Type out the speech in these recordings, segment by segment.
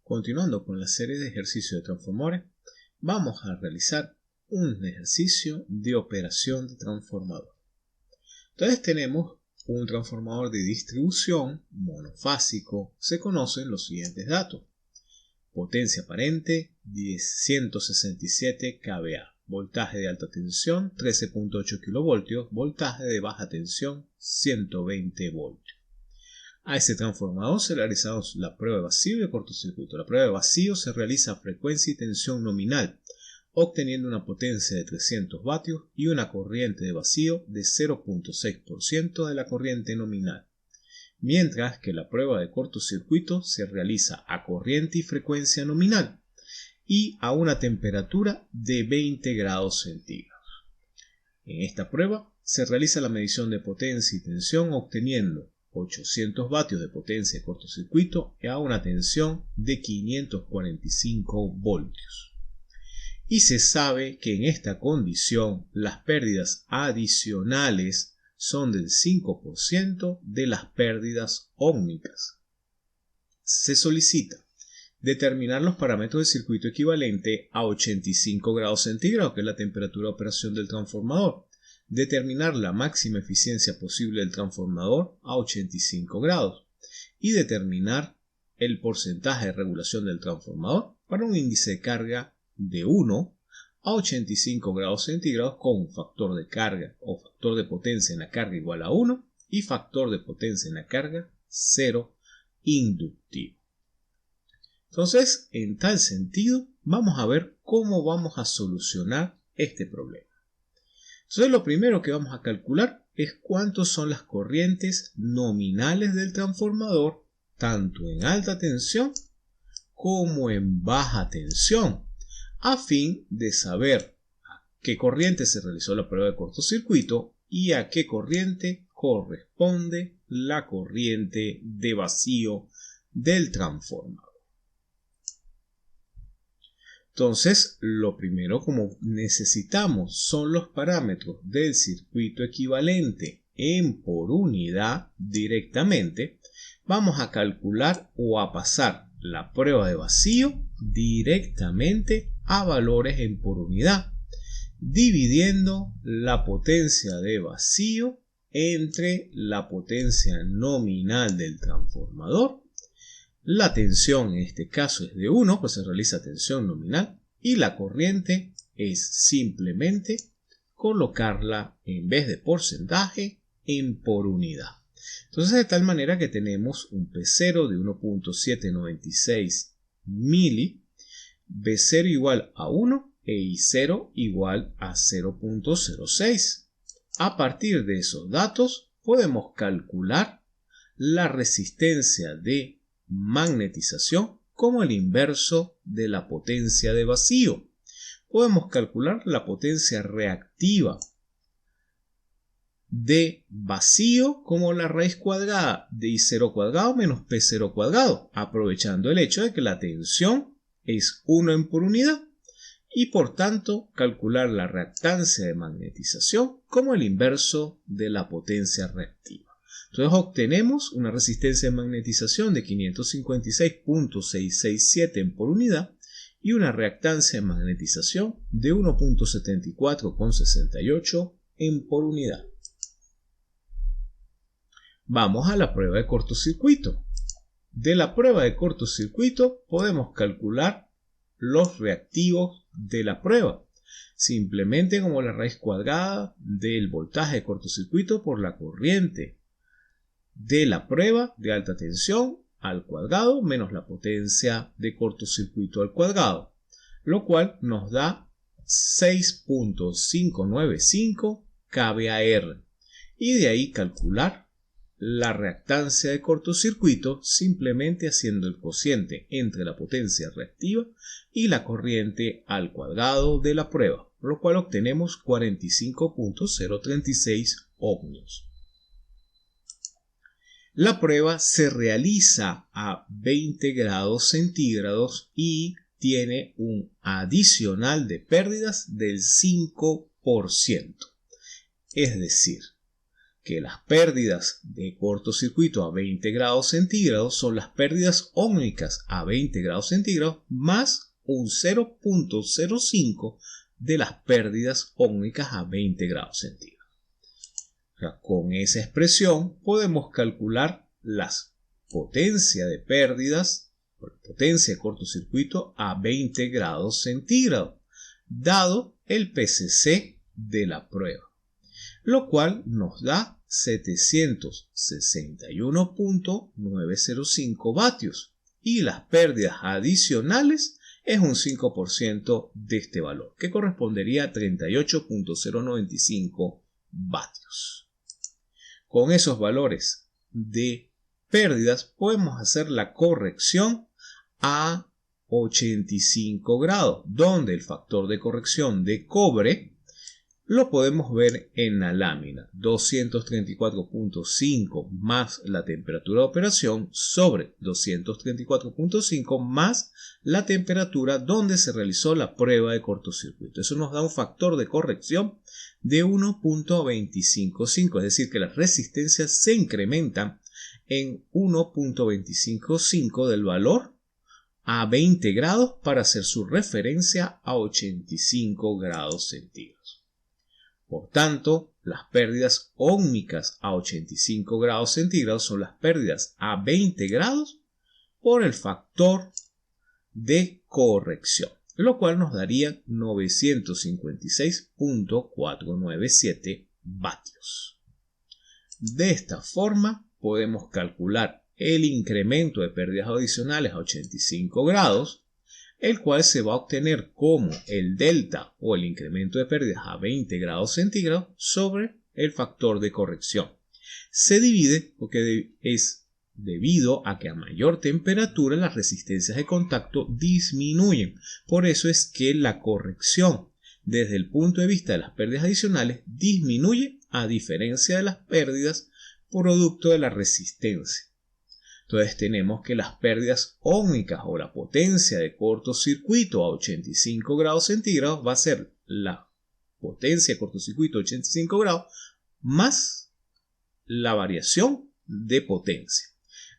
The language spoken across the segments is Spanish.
Continuando con la serie de ejercicios de transformadores, vamos a realizar un ejercicio de operación de transformador. Entonces tenemos un transformador de distribución monofásico. Se conocen los siguientes datos. Potencia aparente 167 kVA. Voltaje de alta tensión 13.8 kV. Voltaje de baja tensión 120 voltios. A ese transformador se realiza la prueba de vacío y de cortocircuito. La prueba de vacío se realiza a frecuencia y tensión nominal, obteniendo una potencia de 300 vatios y una corriente de vacío de 0.6% de la corriente nominal. Mientras que la prueba de cortocircuito se realiza a corriente y frecuencia nominal y a una temperatura de 20 grados centígrados. En esta prueba se realiza la medición de potencia y tensión obteniendo 800 vatios de potencia de cortocircuito a una tensión de 545 voltios. Y se sabe que en esta condición las pérdidas adicionales son del 5% de las pérdidas óhmicas. Se solicita determinar los parámetros del circuito equivalente a 85 grados centígrados, que es la temperatura de operación del transformador. Determinar la máxima eficiencia posible del transformador a 85 grados y determinar el porcentaje de regulación del transformador para un índice de carga de 1 a 85 grados centígrados con un factor de carga o factor de potencia en la carga igual a 1 y factor de potencia en la carga 0 inductivo. Entonces, en tal sentido, vamos a ver cómo vamos a solucionar este problema. Entonces lo primero que vamos a calcular es cuántos son las corrientes nominales del transformador, tanto en alta tensión como en baja tensión, a fin de saber a qué corriente se realizó la prueba de cortocircuito y a qué corriente corresponde la corriente de vacío del transformador. Entonces, lo primero, como necesitamos, son los parámetros del circuito equivalente por unidad directamente, vamos a calcular o a pasar la prueba de vacío directamente a valores en por unidad, dividiendo la potencia de vacío entre la potencia nominal del transformador. La tensión en este caso es de 1, pues se realiza tensión nominal, y la corriente es simplemente colocarla en vez de porcentaje en por unidad. Entonces, de tal manera que tenemos un P0 de 1.796 mili, B0 igual a 1 e I0 igual a 0.06. A partir de esos datos podemos calcular la resistencia de magnetización como el inverso de la potencia de vacío. Podemos calcular la potencia reactiva de vacío como la raíz cuadrada de I0 cuadrado menos P0 cuadrado, aprovechando el hecho de que la tensión es 1 en por unidad y por tanto calcular la reactancia de magnetización como el inverso de la potencia reactiva. Entonces obtenemos una resistencia de magnetización de 556.667 en por unidad y una reactancia de magnetización de 1.7468 en por unidad. Vamos a la prueba de cortocircuito. De la prueba de cortocircuito podemos calcular los reactivos de la prueba, simplemente como la raíz cuadrada del voltaje de cortocircuito por la corriente de la prueba de alta tensión al cuadrado menos la potencia de cortocircuito al cuadrado, lo cual nos da 6.595 kVAR, y de ahí calcular la reactancia de cortocircuito simplemente haciendo el cociente entre la potencia reactiva y la corriente al cuadrado de la prueba, lo cual obtenemos 45.036 ohmios. La prueba se realiza a 20 grados centígrados y tiene un adicional de pérdidas del 5%. Es decir, que las pérdidas de cortocircuito a 20 grados centígrados son las pérdidas óhmicas a 20 grados centígrados más un 0.05 de las pérdidas óhmicas a 20 grados centígrados. O sea, con esa expresión podemos calcular las potencias de pérdidas, potencia de cortocircuito a 20 grados centígrados, dado el PCC de la prueba, lo cual nos da 761.905 vatios y las pérdidas adicionales es un 5% de este valor, que correspondería a 38.095 vatios. Con esos valores de pérdidas podemos hacer la corrección a 85 grados, donde el factor de corrección de cobre lo podemos ver en la lámina 234.5 más la temperatura de operación sobre 234.5 más la temperatura donde se realizó la prueba de cortocircuito. Eso nos da un factor de corrección de 1.255, es decir, que las resistencias se incrementan en 1.255 del valor a 20 grados para hacer su referencia a 85 grados centígrados. Por tanto, las pérdidas óhmicas a 85 grados centígrados son las pérdidas a 20 grados por el factor de corrección, lo cual nos daría 956.497 vatios. De esta forma podemos calcular el incremento de pérdidas adicionales a 85 grados, el cual se va a obtener como el delta o el incremento de pérdidas a 20 grados centígrados sobre el factor de corrección. Se divide porque es debido a que a mayor temperatura las resistencias de contacto disminuyen. Por eso es que la corrección desde el punto de vista de las pérdidas adicionales disminuye a diferencia de las pérdidas producto de la resistencia. Entonces tenemos que las pérdidas óhmicas o la potencia de cortocircuito a 85 grados centígrados va a ser la potencia de cortocircuito a 85 grados más la variación de potencia,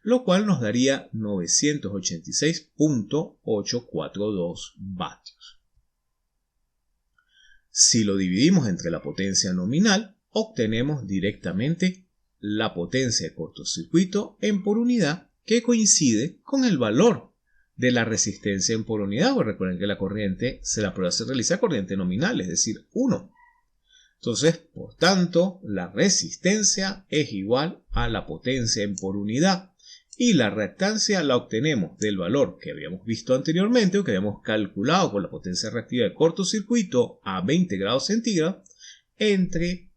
lo cual nos daría 986.842 vatios. Si lo dividimos entre la potencia nominal, obtenemos directamente la potencia de cortocircuito en por unidad, que coincide con el valor de la resistencia en por unidad. Pues recuerden que la prueba se realiza a corriente nominal, es decir, 1. Entonces, por tanto, la resistencia es igual a la potencia en por unidad y la reactancia la obtenemos del valor que habíamos visto anteriormente o que habíamos calculado con la potencia reactiva de cortocircuito a 20 grados centígrados entre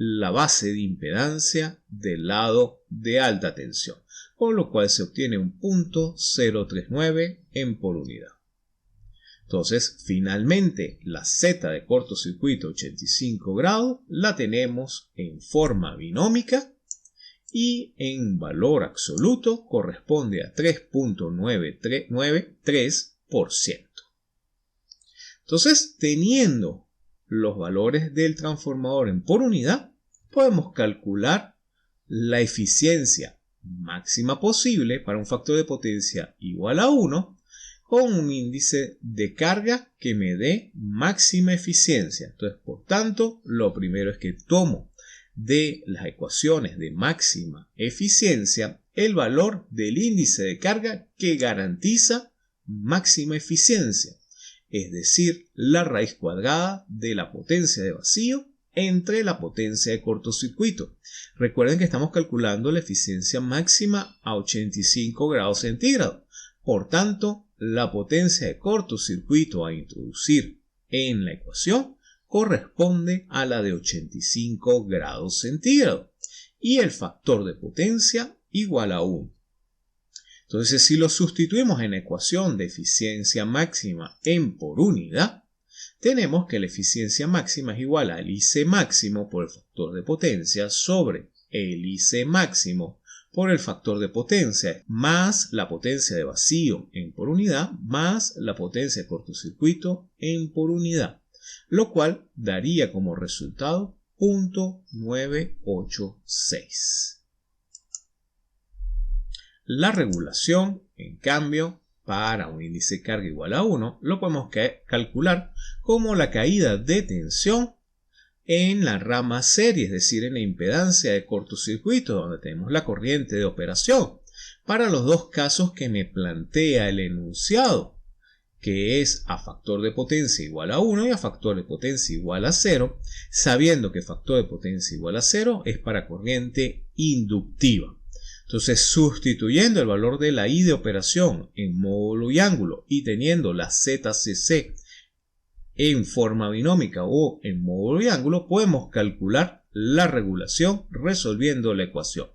la base de impedancia del lado de alta tensión, con lo cual se obtiene un punto 039 en por unidad. Entonces, finalmente, la Z de cortocircuito 85 grados la tenemos en forma binómica y en valor absoluto corresponde a 3.993%. Entonces, teniendo los valores del transformador en por unidad, podemos calcular la eficiencia máxima posible para un factor de potencia igual a 1 con un índice de carga que me dé máxima eficiencia. Entonces, por tanto, lo primero es que tomo de las ecuaciones de máxima eficiencia el valor del índice de carga que garantiza máxima eficiencia, es decir, la raíz cuadrada de la potencia de vacío entre la potencia de cortocircuito. Recuerden que estamos calculando la eficiencia máxima a 85 grados centígrados. Por tanto, la potencia de cortocircuito a introducir en la ecuación corresponde a la de 85 grados centígrados y el factor de potencia igual a 1. Entonces, si lo sustituimos en la ecuación de eficiencia máxima en por unidad, tenemos que la eficiencia máxima es igual al IC máximo por el factor de potencia sobre el IC máximo por el factor de potencia más la potencia de vacío en por unidad más la potencia de cortocircuito en por unidad, lo cual daría como resultado 0.986. La regulación, en cambio, para un índice de carga igual a 1, lo podemos calcular como la caída de tensión en la rama serie, es decir, en la impedancia de cortocircuito, donde tenemos la corriente de operación, para los dos casos que me plantea el enunciado, que es a factor de potencia igual a 1 y a factor de potencia igual a 0, sabiendo que factor de potencia igual a 0 es para corriente inductiva. Entonces, sustituyendo el valor de la I de operación en módulo y ángulo y teniendo la ZCC en forma binómica o en módulo y ángulo, podemos calcular la regulación resolviendo la ecuación.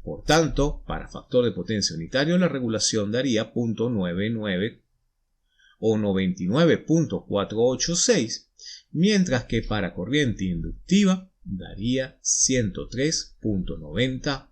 Por tanto, para factor de potencia unitario, la regulación daría 0.99 o 99.486, mientras que para corriente inductiva daría 103.90%.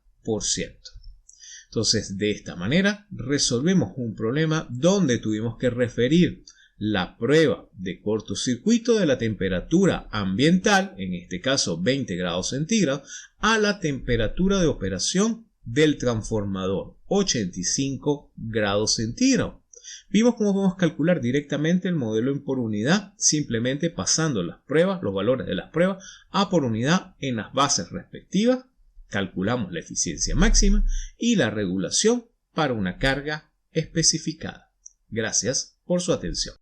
Entonces, de esta manera, resolvemos un problema donde tuvimos que referir la prueba de cortocircuito de la temperatura ambiental, en este caso 20 grados centígrados, a la temperatura de operación del transformador, 85 grados centígrados. Vimos cómo podemos calcular directamente el modelo en por unidad, simplemente pasando las pruebas, los valores de las pruebas, a por unidad en las bases respectivas. Calculamos la eficiencia máxima y la regulación para una carga especificada. Gracias por su atención.